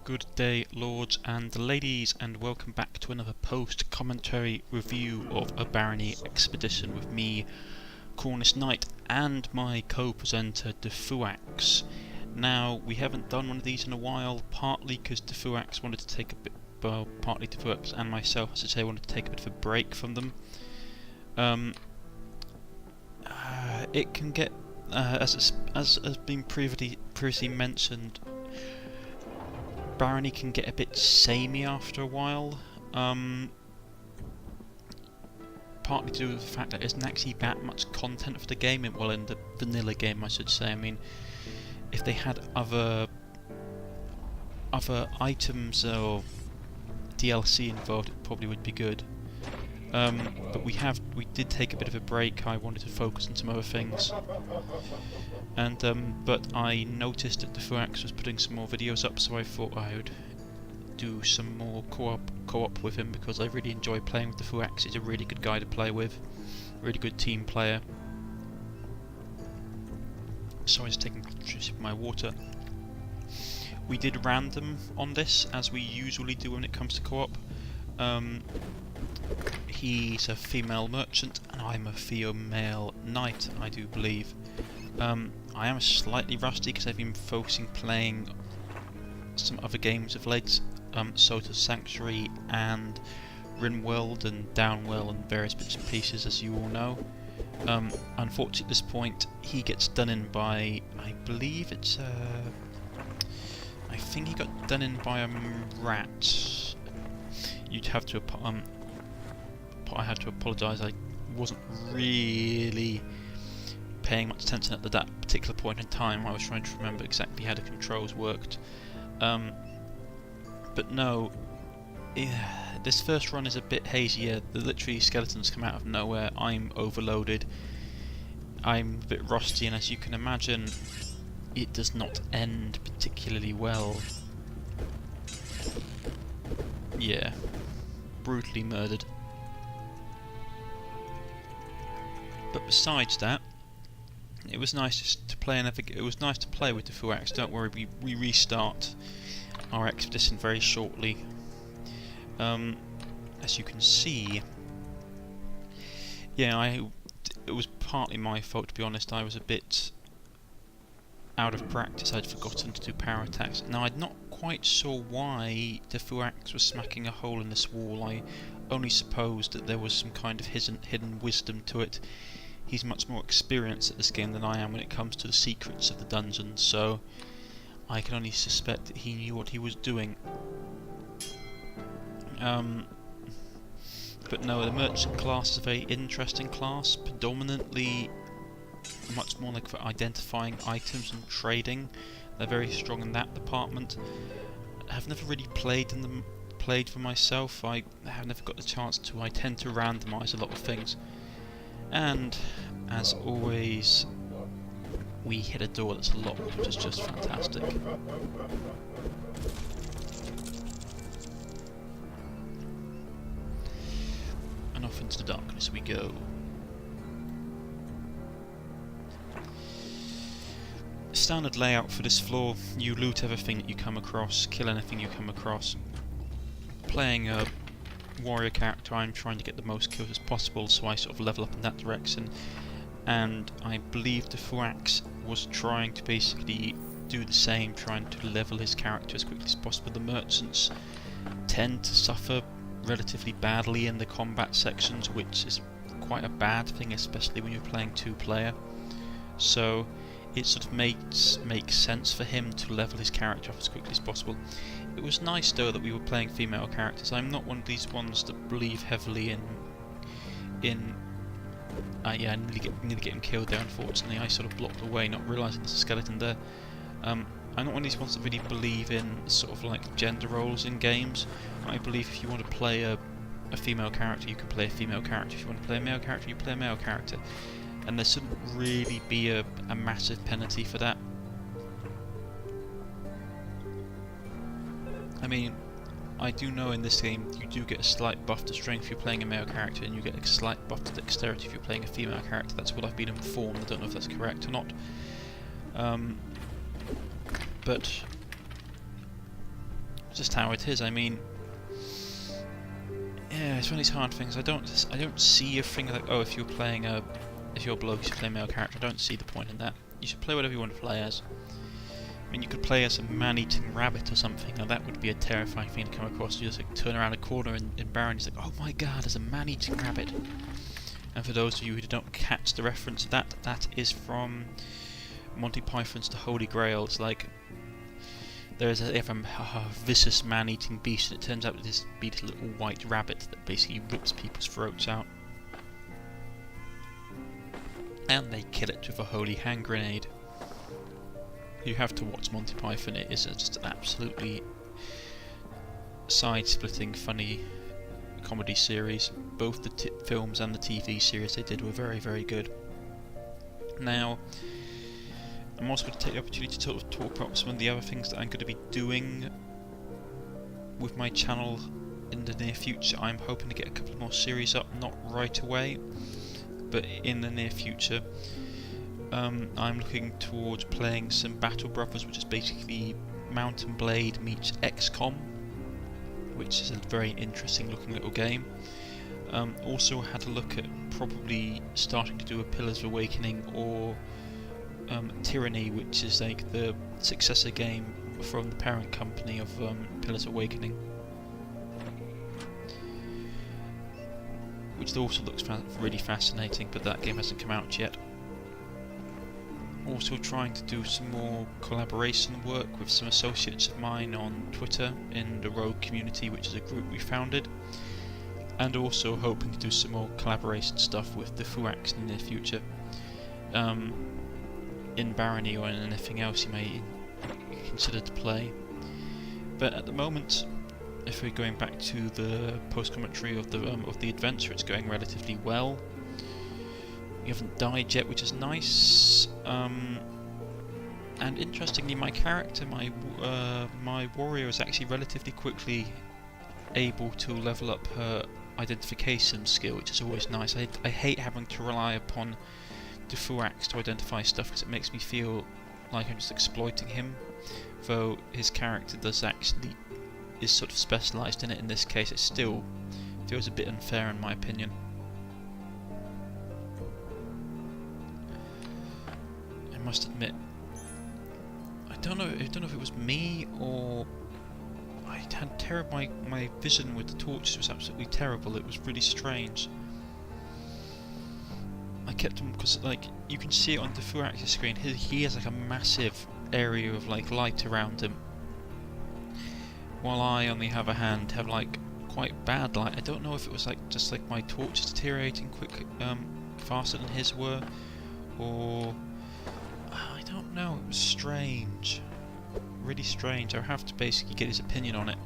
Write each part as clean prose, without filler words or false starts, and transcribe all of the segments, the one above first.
Good day, lords and ladies, and welcome back to another post-commentary review of a Barony expedition with me, Cornish-Knight, and my co-presenter, Defuax. Now, we haven't done one of these in a while, partly because Defuax wanted to take a bit, well, partly Defuax and myself, as I say, wanted to take a bit of a break from them. It can get, as has been previously mentioned, Barony can get a bit samey after a while, partly to do with the fact that there isn't actually that much content for the game, in the vanilla game I should say. I mean, if they had other items or DLC involved, it probably would be good. But we did take a bit of a break. I wanted to focus on some other things, and but I noticed that Defuax was putting some more videos up, so I thought I would do some more co-op with him, because I really enjoy playing with Defuax. He's a really good guy to play with, really good team player. So I was taking a sip of my water. We did random on this, as we usually do when it comes to co-op. He's a female merchant and I'm a female knight, I do believe. I am slightly rusty because I've been focusing playing some other games of late, Sota Sanctuary and Rimworld and Downwell and various bits and pieces, as you all know. Unfortunately at this point he gets done in by, I believe it's I think he got done in by a rat. You'd have to I had to apologise, I wasn't really paying much attention at that particular point in time. I was trying to remember exactly how the controls worked. But no, this first run is a bit hazier. Literally skeletons come out of nowhere, I'm overloaded, I'm a bit rusty, and as you can imagine, it does not end particularly well. Yeah, brutally murdered. But besides that, it was nice just to play it was nice to play with Defuax. Don't worry, we restart our expedition very shortly. As you can see, yeah, it was partly my fault, to be honest. I was a bit out of practice. I'd forgotten to do power attacks. Now, I'm not quite sure why Defuax was smacking a hole in this wall. I only supposed that there was some kind of hidden wisdom to it. He's much more experienced at this game than I am when it comes to the secrets of the dungeon, so I can only suspect that he knew what he was doing. But no, the merchant class is a very interesting class, predominantly much more like for identifying items and trading. They're very strong in that department. I've never really played for myself. I have never got the chance to. I tend to randomise a lot of things. And as always, we hit a door that's locked, which is just fantastic. And off into the darkness we go. Standard layout for this floor: you loot everything that you come across, kill anything you come across. Playing a warrior character, I'm trying to get the most kills as possible, so I sort of level up in that direction. And I believe Defuax was trying to basically do the same, trying to level his character as quickly as possible. The merchants tend to suffer relatively badly in the combat sections, which is quite a bad thing, especially when you're playing two-player. So it sort of makes sense for him to level his character up as quickly as possible. It was nice though that we were playing female characters. I'm not one of these ones that believe heavily in yeah, nearly getting killed there, unfortunately. I sort of blocked away, not realising there's a skeleton there. I'm not one of these ones that really believe in sort of like gender roles in games. I believe if you want to play a female character, you can play a female character. If you want to play a male character, you play a male character. And there shouldn't really be a massive penalty for that. I mean, I do know in this game you do get a slight buff to strength if you're playing a male character, and you get a slight buff to dexterity if you're playing a female character. That's what I've been informed. I don't know if that's correct or not. But just how it is. I mean, yeah, it's one of these hard things. I don't see a thing like, oh, if you're a bloke, you should play a male character. I don't see the point in that. You should play whatever you want to play as. I mean, you could play as a man-eating rabbit or something. Now that would be a terrifying thing to come across. You just like turn around a corner in Barony, it's like, oh my god, there's a man-eating rabbit. And for those of you who don't catch the reference to that, that is from Monty Python's The Holy Grail. It's like they have a vicious man-eating beast, and it turns out to just be this little white rabbit that basically rips people's throats out. And they kill it with a holy hand grenade. You have to watch Monty Python. It is just an absolutely side-splitting, funny comedy series. Both the films and the TV series they did were very, very good. Now, I'm also going to take the opportunity to sort of talk about some of the other things that I'm going to be doing with my channel in the near future. I'm hoping to get a couple more series up, not right away, but in the near future. I'm looking towards playing some Battle Brothers, which is basically Mount and Blade meets XCOM, which is a very interesting looking little game. Also had a look at probably starting to do a Pillars of Awakening or Tyranny, which is like the successor game from the parent company of Pillars of Awakening, which also looks really fascinating, but that game hasn't come out yet. Also trying to do some more collaboration work with some associates of mine on Twitter in the Rogue community, which is a group we founded, and also hoping to do some more collaboration stuff with the Fuax in the near future, in Barony or in anything else you may consider to play. But at the moment, if we're going back to the post-commentary of the adventure, it's going relatively well. We haven't died yet, which is nice. And interestingly, my character, my warrior, is actually relatively quickly able to level up her identification skill, which is always nice. I hate having to rely upon the Fuax to identify stuff, because it makes me feel like I'm just exploiting him. Though his character is sort of specialised in it. In this case, it still feels a bit unfair in my opinion. I must admit, I don't know if it was me or I had terrible. My vision with the torches was absolutely terrible. It was really strange. I kept him because, like, you can see it on the Fuax's screen. He has like a massive area of like light around him, while I, on the other hand, have like quite bad light. I don't know if it was like just like my torch is deteriorating faster than his were, or I don't know. It was strange, really strange. I'll have to basically get his opinion on it.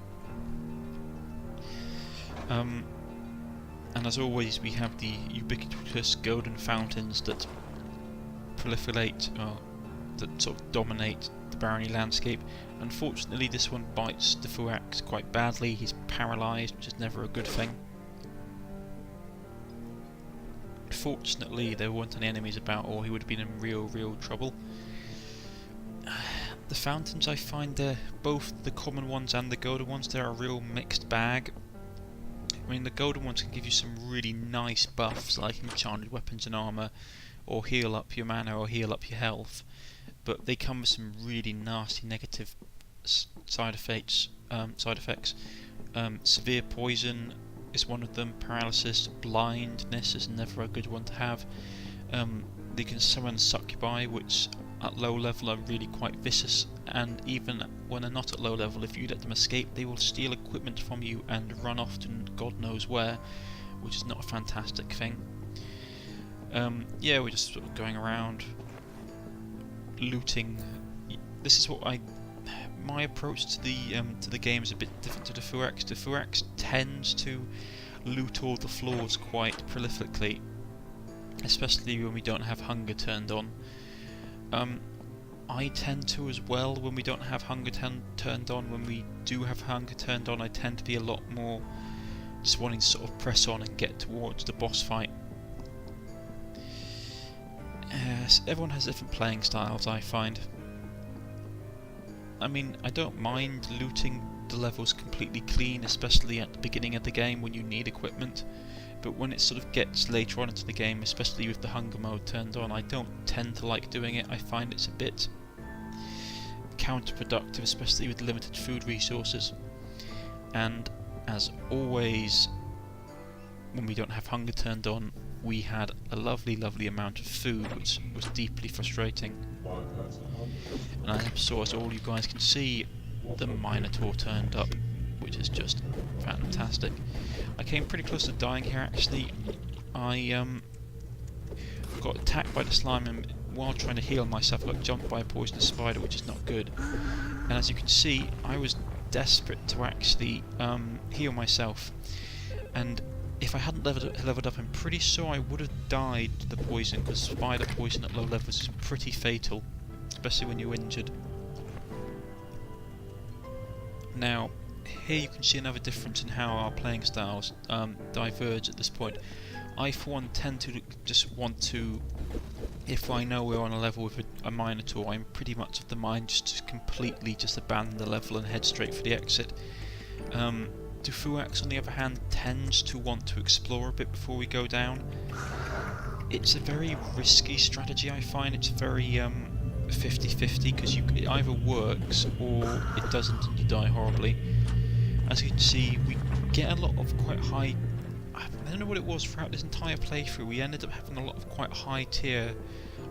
And as always, we have the ubiquitous golden fountains that proliferate, that sort of dominate the Barony landscape. Unfortunately, this one bites the Fuax quite badly. He's paralysed, which is never a good thing. Fortunately, there weren't any enemies about, or he would have been in real trouble. The fountains, I find they're both the common ones and the golden ones. They're a real mixed bag. I mean, the golden ones can give you some really nice buffs, like enchanted weapons and armour, or heal up your mana, or heal up your health. But they come with some really nasty negative side effects. Severe poison is one of them. Paralysis, blindness is never a good one to have. They can summon succubi, which at low level are really quite vicious, and even when they're not at low level, if you let them escape, they will steal equipment from you and run off to God knows where, which is not a fantastic thing. Yeah, we're just sort of going around looting. This is what my approach to the game is a bit different to the Fuax. The Fuax tends to loot all the floors quite prolifically, especially when we don't have hunger turned on. I tend to as well when we don't have hunger turned on. When we do have hunger turned on, I tend to be a lot more just wanting to sort of press on and get towards the boss fight. Everyone has different playing styles, I find. I mean, I don't mind looting the levels completely clean, especially at the beginning of the game when you need equipment. But when it sort of gets later on into the game, especially with the hunger mode turned on, I don't tend to like doing it. I find it's a bit counterproductive, especially with limited food resources. And as always, when we don't have hunger turned on, we had a lovely amount of food, which was deeply frustrating. And I saw, as all you guys can see, the minotaur turned up, which is just fantastic. I came pretty close to dying here actually. I got attacked by the slime, and while trying to heal myself I got jumped by a poisonous spider, which is not good. And as you can see, I was desperate to actually heal myself, and if I hadn't leveled up, I'm pretty sure I would have died to the poison, because spider poison at low levels is pretty fatal, especially when you're injured. Now, here you can see another difference in how our playing styles diverge at this point. I, for one, tend to just want to, if I know we're on a level with a minotaur, I'm pretty much of the mind just to completely just abandon the level and head straight for the exit. Defuax, on the other hand, tends to want to explore a bit before we go down. It's a very risky strategy, I find. It's very 50-50, because it either works or it doesn't and you die horribly. As you can see, we get a lot of quite high... I don't know what it was throughout this entire playthrough. We ended up having a lot of quite high tier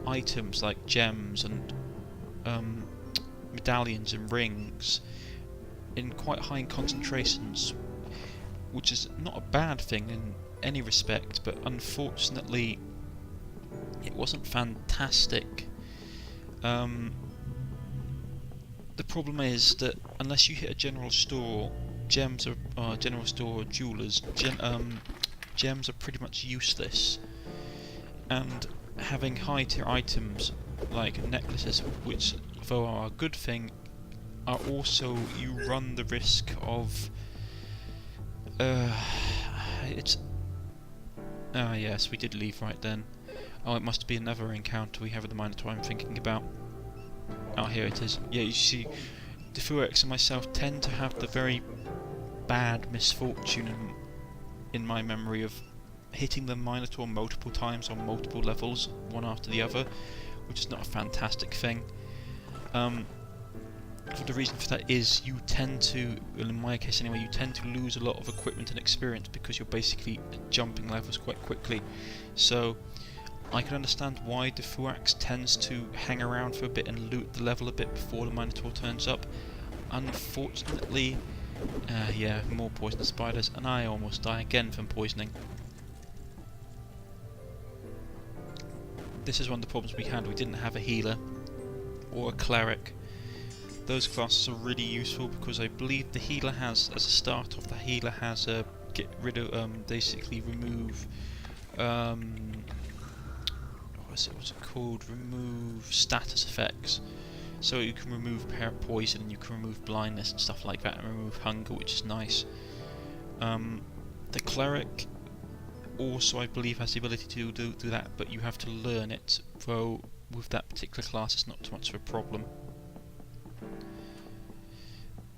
items like gems and medallions and rings in quite high concentrations, which is not a bad thing in any respect, but unfortunately it wasn't fantastic. The problem is that unless you hit a general store, gems are general store or jewelers, gems are pretty much useless, and having high tier items like necklaces, which though are a good thing, are also, you run the risk of yes, we did leave right then. Oh, it must be another encounter we have with the minotaur I'm thinking about. Oh, here it is. Yeah, you see, Defuax and myself tend to have the very bad misfortune in my memory of hitting the minotaur multiple times on multiple levels, one after the other, which is not a fantastic thing. The reason for that is you tend to, well, in my case anyway, you tend to lose a lot of equipment and experience because you're basically jumping levels quite quickly. So I can understand why Defuax tends to hang around for a bit and loot the level a bit before the minotaur turns up. Unfortunately, yeah, more poisonous spiders, and I almost die again from poisoning. This is one of the problems we had. We didn't have a healer or a cleric. Those classes are really useful because I believe the healer has, as a start off, the healer has a get rid of, basically remove, what's it called? Remove status effects. So you can remove poison, and you can remove blindness and stuff like that, and remove hunger, which is nice. The cleric also, I believe, has the ability to do that, but you have to learn it, though with that particular class it's not too much of a problem.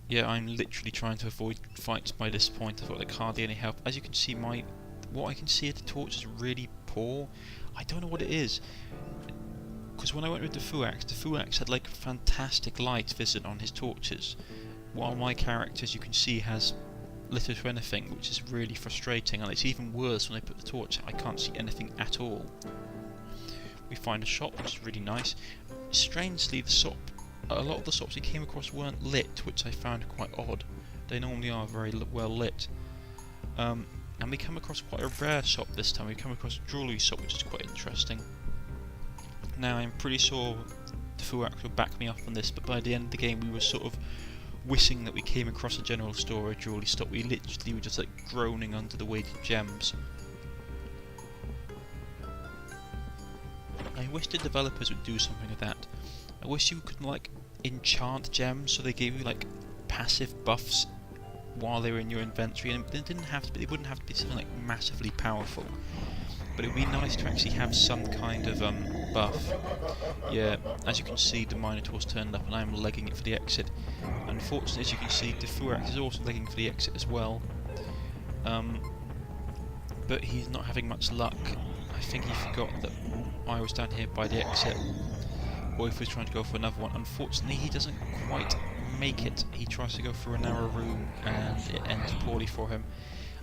Yeah, I'm literally trying to avoid fights by this point. I've got like hardly any help. As you can see, what I can see at the torch is really poor. I don't know what it is, because when I went with Defuax had like fantastic light vision on his torches, while my character, as you can see, has little to anything, which is really frustrating, and it's even worse when I put the torch out. I can't see anything at all. We find a shop, which is really nice. Strangely, a lot of the shops we came across weren't lit, which I found quite odd. They normally are very well lit. And we come across quite a rare shop this time. We come across a jewellery shop, which is quite interesting. Now, I'm pretty sure Defuax will back me up on this, but by the end of the game we were sort of wishing that we came across a general store or a jewellery shop. We literally were just like groaning under the weight of gems. I wish the developers would do something with that. I wish you could like enchant gems so they gave you like passive buffs while they were in your inventory, and they wouldn't have to be something like massively powerful. But it would be nice to actually have some kind of buff. Yeah, as you can see, the Minotaur's turned up and I'm legging it for the exit. Unfortunately, as you can see, the Fuax is also legging for the exit as well. But he's not having much luck. I think he forgot that I was down here by the exit, or if he was trying to go for another one. Unfortunately, he doesn't quite make it. He tries to go through a narrow room and it ends poorly for him.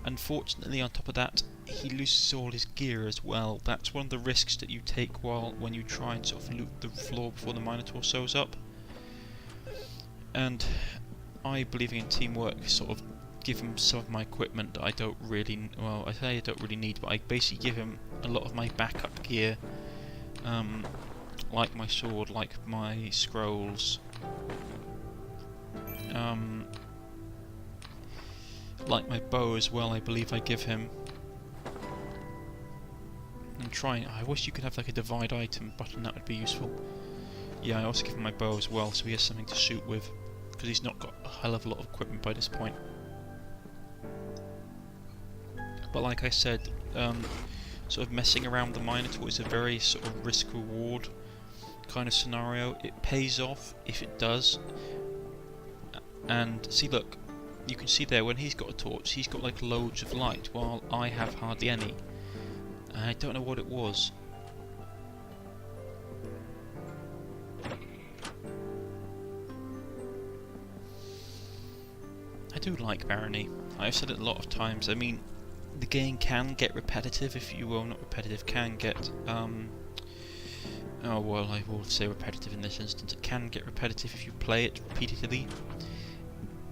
Unfortunately, on top of that, he loses all his gear as well. That's one of the risks that you take when you try and sort of loot the floor before the Minotaur shows up. And I, believing in teamwork, sort of give him some of my equipment that I don't really, well, I say I don't really need, but I basically give him a lot of my backup gear, like my sword, like my scrolls, like my bow as well. I believe I give him. And I wish you could have like a divide item button, that would be useful. Yeah, I also give him my bow as well, so he has something to shoot with, because he's not got a hell of a lot of equipment by this point. But like I said, sort of messing around the Minotaur is a very sort of risk-reward kind of scenario. It pays off if it does. And see, look, you can see there when he's got a torch, he's got like loads of light, while I have hardly any. I don't know what it was. I do like Barony. I've said it a lot of times. I mean, the game can get repetitive if you will, not repetitive, can get, oh well, I will say repetitive in this instance. It can get repetitive if you play it repeatedly,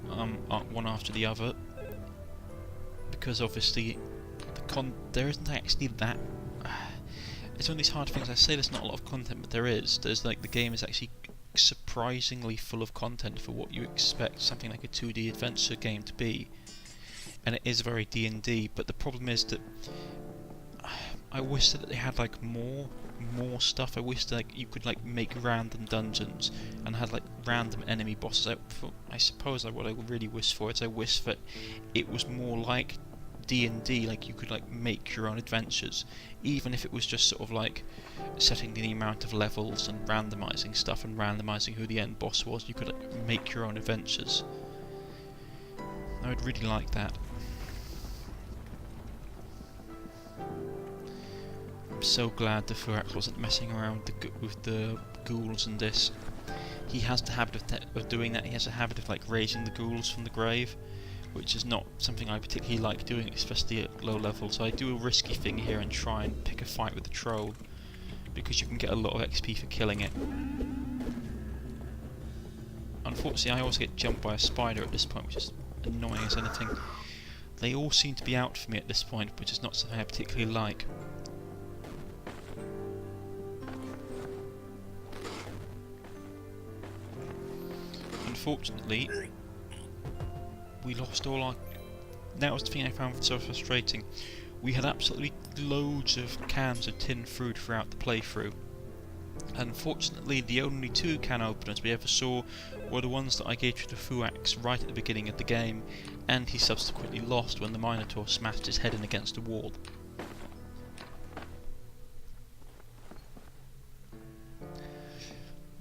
one after the other, because obviously there isn't actually that. It's one of these hard things. I say there's not a lot of content, but there is. There's like, the game is actually surprisingly full of content for what you expect something like a 2D adventure game to be. And it is very D&D, but the problem is that I wish that they had like more stuff. I wish that like you could like make random dungeons and had like random enemy bosses. I suppose what I really wish for is I wish that it was more like D&D, like you could like make your own adventures, even if it was just sort of like setting the amount of levels and randomizing stuff and randomizing who the end boss was. You could like make your own adventures. I would really like that. I'm so glad the Furax wasn't messing around with the ghouls and this. He has the habit of doing that. He has a habit of like raising the ghouls from the grave, which is not something I particularly like doing, especially at low level. So I do a risky thing here and try and pick a fight with the troll, because you can get a lot of XP for killing it. Unfortunately, I also get jumped by a spider at this point, which is annoying as anything. They all seem to be out for me at this point, which is not something I particularly like. Unfortunately, we lost all our... That was the thing I found so frustrating. We had absolutely loads of cans of tin food throughout the playthrough. Unfortunately, the only 2 can openers we ever saw were the ones that I gave to the Fuax right at the beginning of the game, and he subsequently lost when the Minotaur smashed his head in against a wall.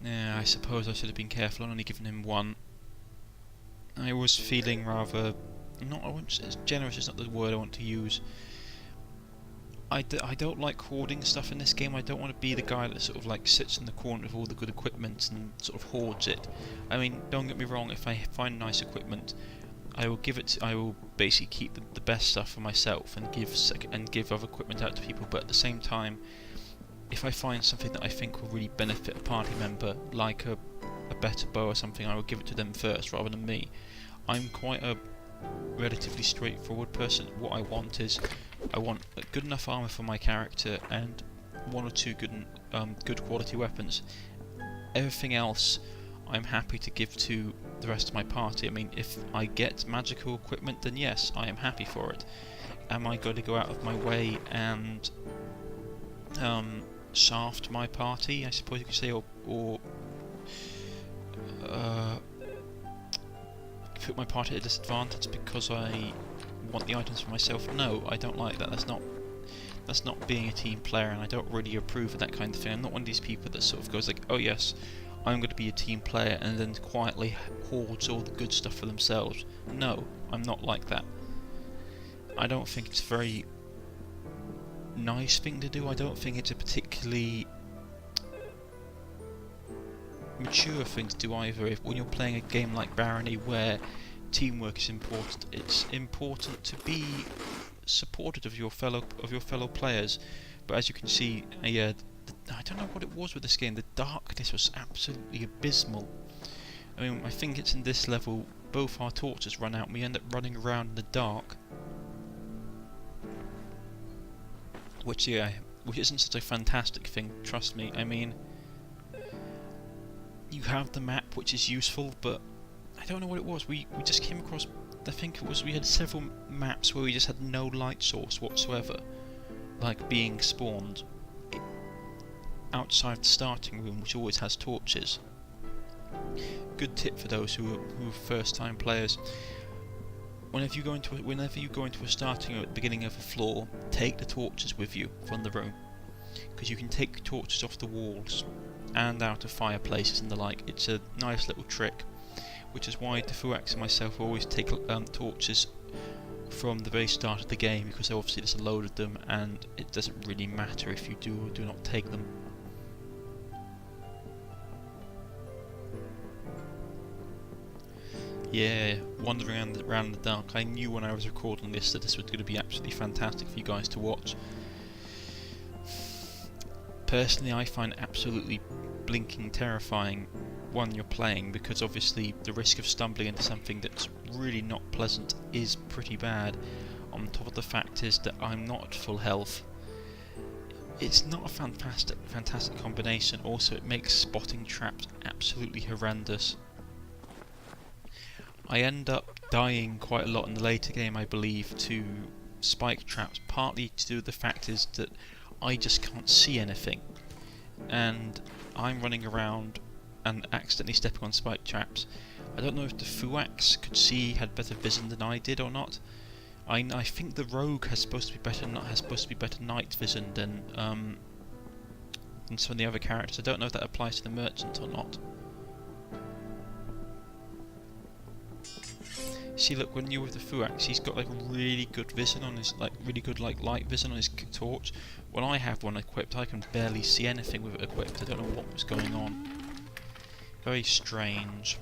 Yeah, I suppose I should have been careful and only given him 1. I was feeling rather... I wouldn't say generous is not the word I want to use. I don't like hoarding stuff in this game. I don't want to be the guy that sort of like sits in the corner with all the good equipment and sort of hoards it. I mean, don't get me wrong, if I find nice equipment, I will basically keep the best stuff for myself and give other equipment out to people, but at the same time, if I find something that I think will really benefit a party member, like a better bow or something, I will give it to them first rather than me. I'm quite a relatively straightforward person. What I want is, I want good enough armour for my character and 1 or 2 good quality weapons. Everything else I'm happy to give to the rest of my party. I mean, if I get magical equipment, then yes, I am happy for it. Am I going to go out of my way and shaft my party, I suppose you could say, or put my party at a disadvantage because I want the items for myself? No, I don't like that. That's not being a team player, and I don't really approve of that kind of thing. I'm not one of these people that sort of goes like, oh yes, I'm going to be a team player, and then quietly hoards all the good stuff for themselves. No, I'm not like that. I don't think it's a very nice thing to do. I don't think it's a particularly mature thing to do either. When you're playing a game like Barony where teamwork is important, it's important to be supportive of your fellow players. But as you can see, I don't know what it was with this game. The darkness was absolutely abysmal. I mean, I think it's in this level both our torches run out and we end up running around in the dark, which isn't such a fantastic thing, trust me. I mean, you have the map, which is useful, but I don't know what it was. We just came across, I think it was, we had several maps where we just had no light source whatsoever, like being spawned outside the starting room, which always has torches. Good tip for those who are first time players. Whenever you go into a starting room at the beginning of a floor, take the torches with you from the room, because you can take torches off the walls and out of fireplaces and the like. It's a nice little trick, which is why Defuax and myself always take torches from the very start of the game, because obviously there's a load of them and it doesn't really matter if you do or do not take them. Yeah, wandering around in the dark. I knew when I was recording this that this was going to be absolutely fantastic for you guys to watch. Personally, I find it absolutely blinking terrifying when you're playing, because obviously the risk of stumbling into something that's really not pleasant is pretty bad. On top of the fact is that I'm not at full health. It's not a fantastic combination. Also, it makes spotting traps absolutely horrendous. I end up dying quite a lot in the later game, I believe, to spike traps, partly to do with the fact is that I just can't see anything, and I'm running around and accidentally stepping on spike traps. I don't know if the Fuax could see, had better vision than I did or not. I think the rogue has supposed to be better night vision than some of the other characters. I don't know if that applies to the merchant or not. See, look, when you're with the Fuax, he's got like really good vision on his, light vision on his torch. When I have one equipped, I can barely see anything with it equipped. I don't know what was going on. Very strange.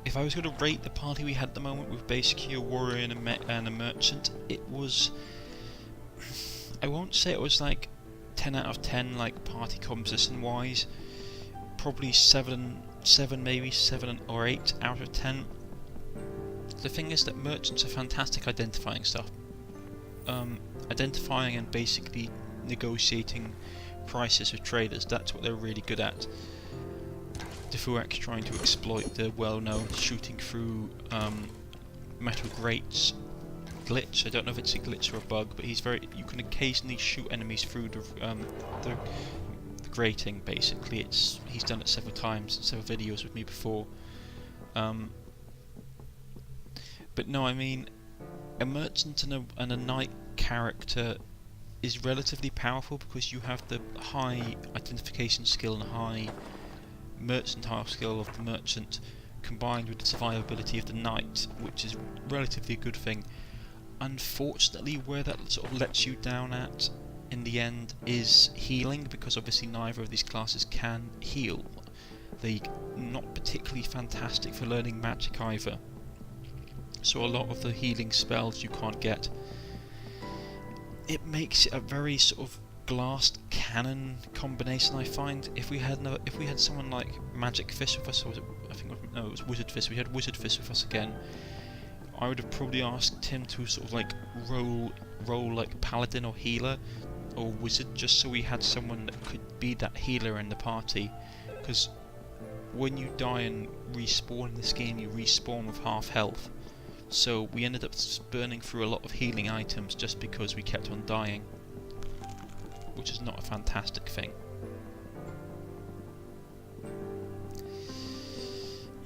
If I was going to rate the party we had at the moment with basically a warrior and a merchant, it was, I won't say it was like 10 out of 10 like party composition wise, probably 7 maybe 7 or 8 out of 10. The thing is that merchants are fantastic identifying stuff, identifying and basically negotiating prices with traders. That's what they're really good at. Defuax trying to exploit the well-known shooting through metal grates glitch. I don't know if it's a glitch or a bug, but you can occasionally shoot enemies through the grating. Basically, he's done it several times in several videos with me before. But no, I mean, a merchant and a knight character is relatively powerful because you have the high identification skill and high mercantile skill of the merchant combined with the survivability of the knight, which is relatively a good thing. Unfortunately, where that sort of lets you down at in the end is healing, because obviously neither of these classes can heal. They're not particularly fantastic for learning magic either, so a lot of the healing spells you can't get. It makes it a very sort of glass cannon combination, I find. If we had someone like Magic Fist with us, or it was Wizard Fist. We had Wizard Fist with us again. I would have probably asked him to sort of like roll like Paladin or Healer or Wizard, just so we had someone that could be that healer in the party. Because when you die and respawn in this game, you respawn with half health. So we ended up burning through a lot of healing items just because we kept on dying, which is not a fantastic thing.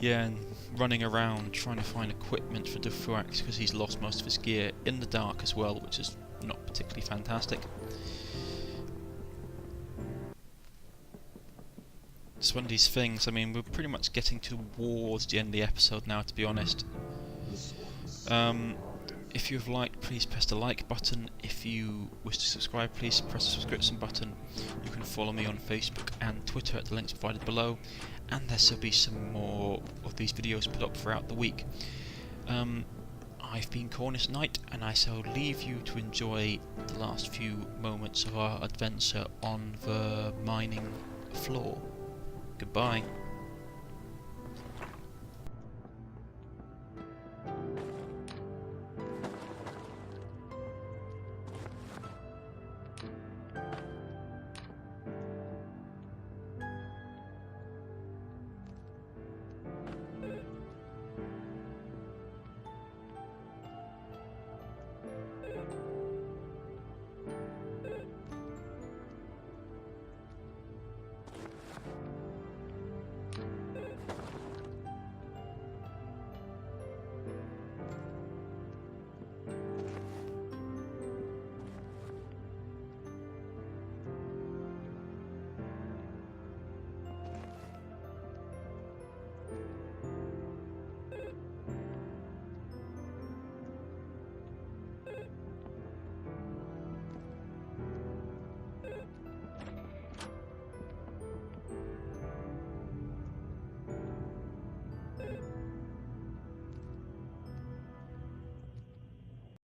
Yeah, and running around trying to find equipment for Dufurax because he's lost most of his gear in the dark as well, which is not particularly fantastic. It's one of these things, I mean, we're pretty much getting towards the end of the episode now, to be honest. If you've liked, please press the like button. If you wish to subscribe, please press the subscription button. You can follow me on Facebook and Twitter at the links provided below, and there shall be some more of these videos put up throughout the week. I've been Cornish-Knight, and I shall leave you to enjoy the last few moments of our adventure on the mining floor. Goodbye.